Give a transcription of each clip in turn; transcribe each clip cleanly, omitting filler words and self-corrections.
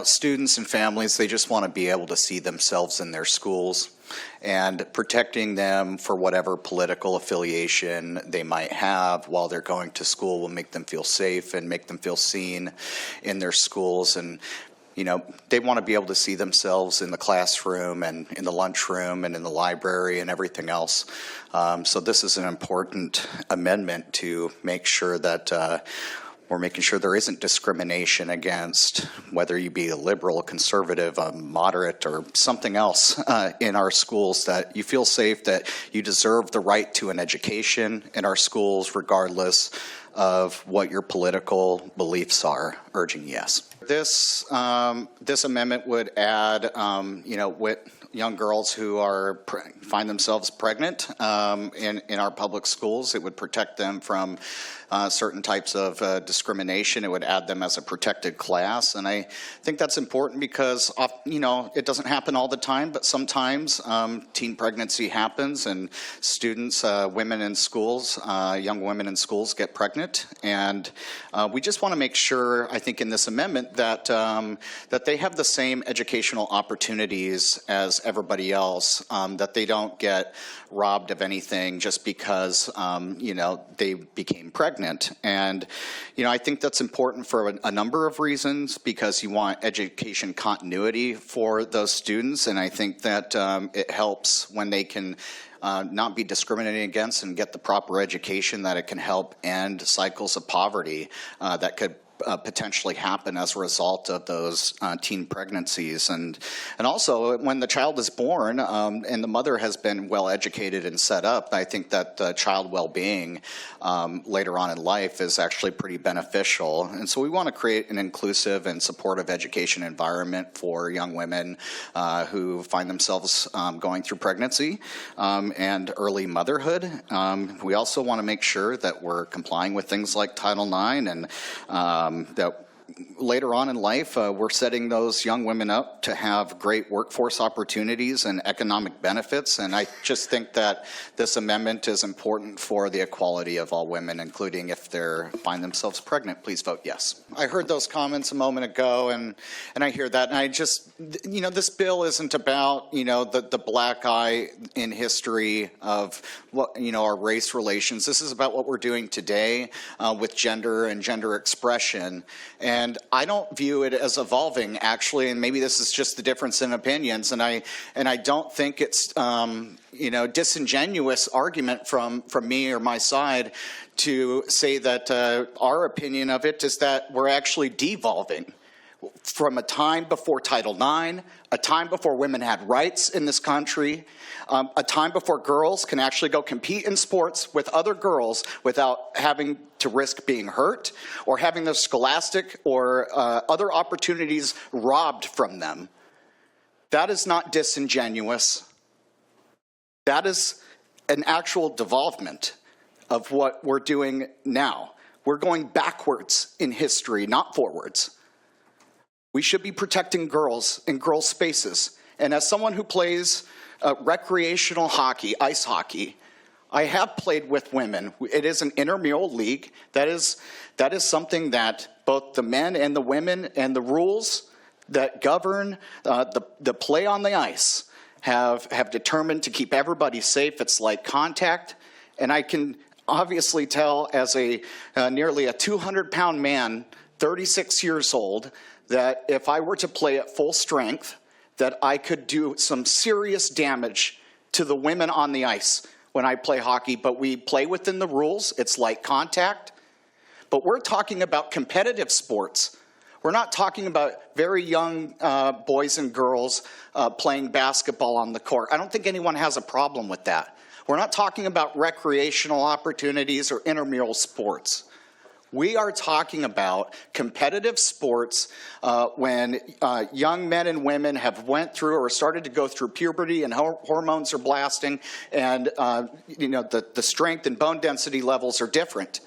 Students and families, they just want to be able to see themselves in their schools, and protecting them for whatever political affiliation they might have while they're going to school will make them feel safe and make them feel seen in their schools. And they want to be able to see themselves in the classroom and in the lunchroom and in the library and everything else. So this is an important amendment to make sure that we're making sure there isn't discrimination against whether you be a liberal, a conservative, a moderate, or something else in our schools, that you feel safe, that you deserve the right to an education in our schools regardless of what your political beliefs are. Urging yes. This amendment would add, with young girls who find themselves pregnant in our public schools. It would protect them from certain types of discrimination. It would add them as a protected class, and I think that's important because it doesn't happen all the time, but sometimes teen pregnancy happens, and students, women in schools, young women in schools get pregnant, and we just want to make sure, I think, in this amendment that that they have the same educational opportunities as everybody else, that they don't get robbed of anything just because they became pregnant. And I think that's important for a number of reasons, because you want education continuity for those students, and I think that it helps when they can not be discriminated against and get the proper education, that it can help end cycles of poverty that could potentially happen as a result of those teen pregnancies. And also, when the child is born and the mother has been well educated and set up, I think that child well-being later on in life is actually pretty beneficial. And so we want to create an inclusive and supportive education environment for young women who find themselves going through pregnancy and early motherhood. We also want to make sure that we're complying with things like Title IX, and that later on in life, we're setting those young women up to have great workforce opportunities and economic benefits. And I just think that this amendment is important for the equality of all women, including if they find themselves pregnant. Please vote yes. I heard those comments a moment ago, and I hear that, and I just, this bill isn't about, the black eye in history of what, our race relations. This is about what we're doing today with gender and gender expression. And I don't view it as evolving, actually, and maybe this is just the difference in opinions. And I don't think it's disingenuous argument from me or my side to say that our opinion of it is that we're actually devolving from a time before Title IX, a time before women had rights in this country, a time before girls can actually go compete in sports with other girls without having to risk being hurt or having their scholastic or other opportunities robbed from them. That is not disingenuous. That is an actual devolvement of what we're doing now. We're going backwards in history, not forwards. We should be protecting girls in girls' spaces. And as someone who plays recreational hockey, ice hockey, I have played with women. It is an intramural league. That is something that both the men and the women and the rules that govern the play on the ice have determined to keep everybody safe. It's like contact. And I can obviously tell as a nearly a 200-pound man, 36 years old, that if I were to play at full strength, that I could do some serious damage to the women on the ice when I play hockey. But we play within the rules. It's like contact. But we're talking about competitive sports. We're not talking about very young boys and girls playing basketball on the court. I don't think anyone has a problem with that. We're not talking about recreational opportunities or intramural sports. We are talking about competitive sports when young men and women have went through or started to go through puberty and hormones are blasting, and the strength and bone density levels are different.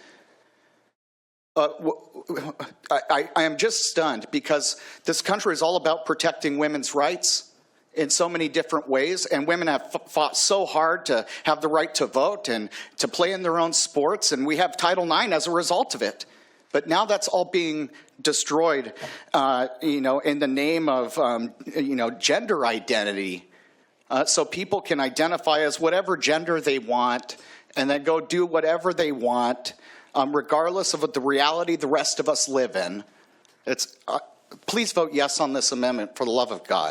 I am just stunned because this country is all about protecting women's rights in so many different ways, and women have fought so hard to have the right to vote and to play in their own sports, and we have Title IX as a result of it. But now that's all being destroyed, in the name of, gender identity. So people can identify as whatever gender they want and then go do whatever they want, regardless of the reality the rest of us live in. Please vote yes on this amendment for the love of God.